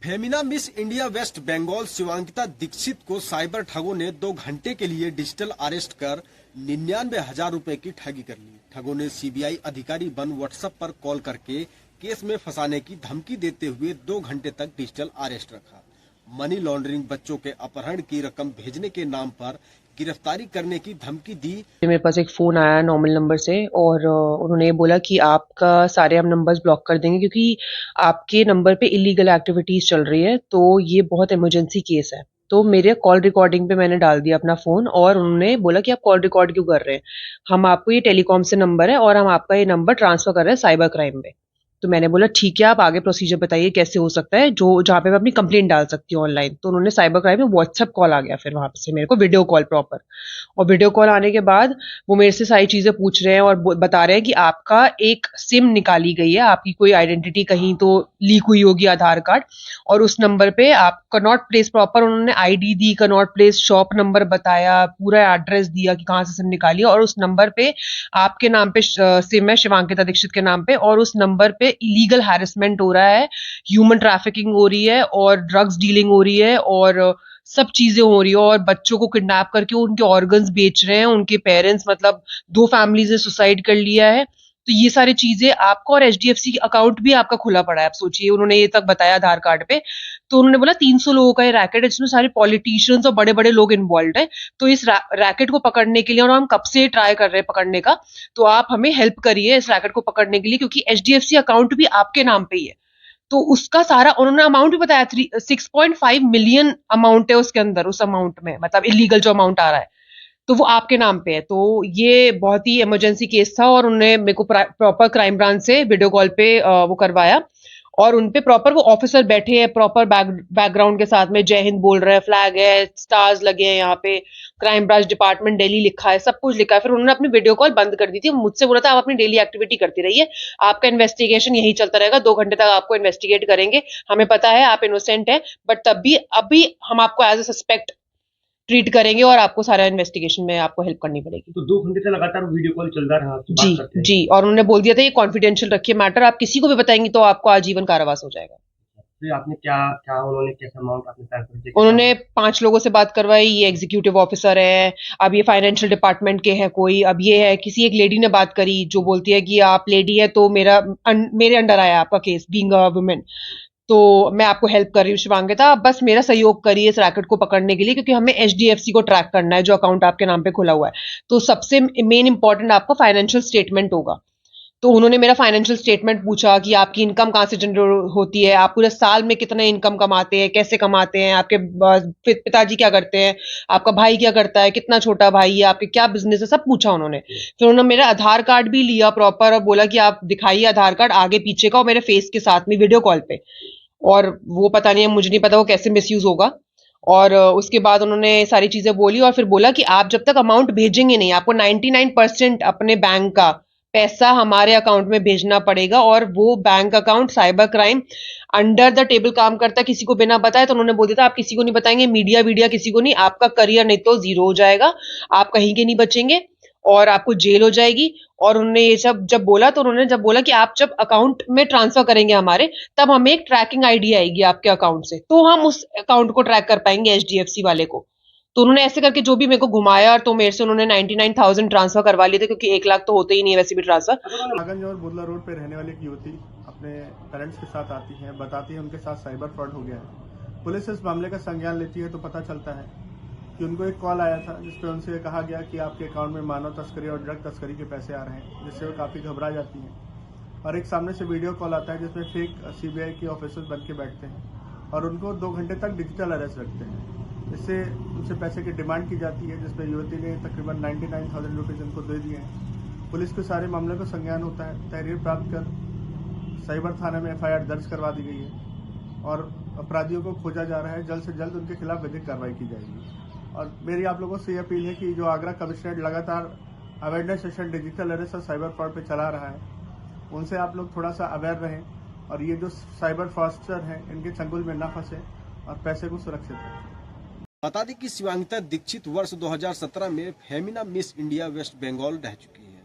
Femina miss India West Bengal Shivankita Dixit को cyber ठगों ने 2 घंटे के लिए डिजिटल अरेस्ट कर 99,000 रुपए की ठगी कर ली। ठगों ने सीबीआई अधिकारी बन व्हाट्सएप पर कॉल करके केस में फंसाने की धमकी देते हुए 2 घंटे तक डिजिटल अरेस्ट रखा। मनी लॉन्ड्रिंग, बच्चों के अपहरण की रकम भेजने के नाम पर गिरफ्तारी करने की धमकी दी। मेरे पास एक फ़ोन आया नॉर्मल नंबर से और उन्होंने ये बोला कि आपका सारे हम नंबर्स ब्लॉक कर देंगे क्योंकि आपके नंबर पे इलीगल एक्टिविटीज़ चल रही है, तो ये बहुत इमरजेंसी केस है। तो मेरे कॉल रिकॉर्डिंग पे मैंने डाल दिया अपना फ़ोन और उन्होंने बोला कि आप कॉल रिकॉर्ड क्यों कर रहे हैं? हम आपको ये टेलीकॉम से नंबर है और हम आपका ये नंबर ट्रांसफ़र कर रहे हैं साइबर क्राइम में। तो मैंने बोला ठीक है, आप आगे प्रोसीजर बताइए कैसे हो सकता है जो जहाँ पे मैं अपनी कंप्लेंट डाल सकती हूँ ऑनलाइन। तो उन्होंने साइबर क्राइम में व्हाट्सएप कॉल आ गया फिर वहाँ से मेरे को वीडियो कॉल प्रॉपर। और वीडियो कॉल आने के बाद वो मेरे से सारी चीज़ें पूछ रहे हैं और बता रहे हैं कि आपका एक सिम निकाली गई है, आपकी कोई आइडेंटिटी कहीं तो लीक हुई होगी आधार कार्ड, और उस नंबर पे आप कनॉट प्लेस प्रॉपर उन्होंने आईडी दी, कनॉट प्लेस शॉप नंबर बताया, पूरा एड्रेस दिया कि कहाँ से सिम निकाली, और उस नंबर पे आपके नाम पे सिम है शिवांकिता दीक्षित के नाम पे, और उस नंबर पे इलीगल हैरेसमेंट हो रहा है, ह्यूमन ट्रैफिकिंग हो रही है और ड्रग्स डीलिंग हो रही है और सब चीजें हो रही है, और बच्चों को किडनैप करके उनके ऑर्गन्स बेच रहे हैं उनके पेरेंट्स। मतलब 2 फैमिलीज ने सुसाइड कर लिया है। तो ये सारी चीजें आपका, और एचडीएफसी अकाउंट भी आपका खुला पड़ा है। आप सोचिए, उन्होंने ये तक बताया आधार कार्ड पे। तो उन्होंने बोला 300 लोगों का ये रैकेट है जिसमें सारे पॉलिटिशियंस और बड़े बड़े लोग इन्वॉल्व है। तो इस रैकेट को पकड़ने के लिए, और हम कब से ट्राई कर रहे हैं पकड़ने का, तो आप हमें हेल्प करिए इस रैकेट को पकड़ने के लिए, क्योंकि एचडीएफसी अकाउंट भी आपके नाम पे ही है। तो उसका सारा उन्होंने अमाउंट भी बताया, 6.5 मिलियन अमाउंट है उसके अंदर, उस अमाउंट में मतलब इलीगल जो अमाउंट आ रहा है, तो वो आपके नाम पे है। तो ये बहुत ही इमरजेंसी केस था और उन्होंने मेरे को प्रॉपर क्राइम ब्रांच से वीडियो कॉल पे वो करवाया, और उनपे प्रॉपर वो ऑफिसर बैठे हैं, प्रॉपर बैकग्राउंड के साथ में जय हिंद बोल रहे हैं, फ्लैग है, स्टार्स लगे हैं यहाँ पे, क्राइम ब्रांच डिपार्टमेंट दिल्ली लिखा है, सब कुछ लिखा है। फिर उन्होंने अपनी वीडियो कॉल बंद कर दी थी, मुझसे बोला था आप अपनी डेली एक्टिविटी करती रहिए, आपका इन्वेस्टिगेशन यही चलता रहेगा, 2 घंटे तक आपको इन्वेस्टिगेट करेंगे, हमें पता है आप इनोसेंट है, बट तब भी अभी हम आपको एज ए सस्पेक्ट ट्रीट करेंगे और आपको सारा इन्वेस्टिगेशन में आपको हेल्प करनी पड़ेगी। तो 2 घंटे से लगातार वीडियो कॉल चलता रहा, आपसे जी बात करते हैं। जी, और उन्होंने बोल दिया था ये कॉन्फिडेंशियल रखिए मैटर, आप किसी को भी बताएंगी तो आपको आजीवन कारावास हो जाएगा। फिर आपने क्या क्या उन्होंने कैसा अमाउंट आपने ट्रांसफर किया? उन्होंने 5 लोगों से बात करवाई, ये एग्जीक्यूटिव ऑफिसर है, अब ये फाइनेंशियल डिपार्टमेंट के हैं कोई, अब ये है किसी एक लेडी ने बात करी जो बोलती है कि आप लेडी है तो मेरे अंडर आया आपका केस बीइंग अ वुमेन, तो मैं आपको हेल्प कर रही हूँ शिवांगिता, आप बस मेरा सहयोग करिए इस रैकेट को पकड़ने के लिए, क्योंकि हमें एचडीएफसी को ट्रैक करना है जो अकाउंट आपके नाम पे खुला हुआ है। तो सबसे मेन इंपॉर्टेंट आपका फाइनेंशियल स्टेटमेंट होगा। तो उन्होंने मेरा फाइनेंशियल स्टेटमेंट पूछा कि आपकी इनकम कहाँ से जनरेट होती है, आप पूरे साल में कितने इनकम कमाते हैं, कैसे कमाते हैं, आपके पिताजी क्या करते हैं, आपका भाई क्या करता है, कितना छोटा भाई है, आपके क्या बिजनेस है, सब पूछा उन्होंने। फिर उन्होंने मेरा आधार कार्ड भी लिया प्रॉपर और बोला कि आप दिखाइए आधार कार्ड आगे पीछे का और मेरे फेस के साथ में वीडियो कॉल पे। और वो पता नहीं है, मुझे नहीं पता वो कैसे मिसयूज होगा। और उसके बाद उन्होंने सारी चीजें बोली और फिर बोला कि आप जब तक अमाउंट भेजेंगे नहीं, आपको 99% अपने बैंक का पैसा हमारे अकाउंट में भेजना पड़ेगा, और वो bank account cyber crime under the table काम करता है, किसी को बिना बताए। तो उन्होंने बोल दिया था आप किसी को नहीं बताएंगे, मीडिया वीडिया किसी को नहीं, आपका करियर नहीं तो जीरो हो जाएगा, आप कहीं के नहीं बचेंगे और आपको जेल हो जाएगी। और उन्होंने ये सब जब बोला, तो उन्होंने जब बोला कि आप जब अकाउंट में ट्रांसफर करेंगे हमारे, तब हमें एक ट्रैकिंग आईडी आएगी आपके अकाउंट से, तो हम उस अकाउंट को ट्रैक कर पाएंगे एचडीएफसी वाले को। तो उन्होंने ऐसे करके जो भी मेरे को घुमाया, तो मेरे से उन्होंने 99,000 ट्रांसफर करवा लिए थे, क्योंकि 1 लाख तो होते ही नहीं है वैसे भी ट्रांसफर। नागंज और बुदला रोड पे रहने वाली एक युवती अपने पेरेंट्स के साथ आती है, बताती है उनके साथ साइबर फ्रॉड हो गया है। पुलिस इस मामले का संज्ञान लेती है तो पता चलता है कि उनको एक कॉल आया था जिसपे उनसे कहा गया कि आपके अकाउंट में मानव तस्करी और ड्रग तस्करी के पैसे आ रहे हैं, जिससे वो काफ़ी घबरा जाती हैं। और एक सामने से वीडियो कॉल आता है जिसमें फेक सीबीआई के ऑफिसर्स बन के बैठते हैं और उनको 2 घंटे तक डिजिटल अरेस्ट रखते हैं। इससे उनसे पैसे की डिमांड की जाती है, जिसमें युवती ने तकरीबन 99,000 रुपीज़ उनको दे दिए हैं। पुलिस को सारे मामले को संज्ञान होता है, तहरीर प्राप्त कर साइबर थाने में एफआईआर दर्ज करवा दी गई है और अपराधियों को खोजा जा रहा है। जल्द से जल्द उनके खिलाफ विधिक कार्रवाई की जाएगी। और मेरी आप लोगों से ये अपील है कि जो आगरा कमिश्नरेट लगातार अवेयरनेस सेशन डिजिटल अरेस्ट और साइबर फ्रॉड पे चला रहा है, उनसे आप लोग थोड़ा सा अवेयर रहें और ये जो साइबर फ्रॉडस्टर हैं इनके चंगुल में ना फंसे और पैसे को सुरक्षित रखें। बता दें कि शिवांकिता दीक्षित वर्ष 2017 में Femina miss India West Bengal रह चुकी है।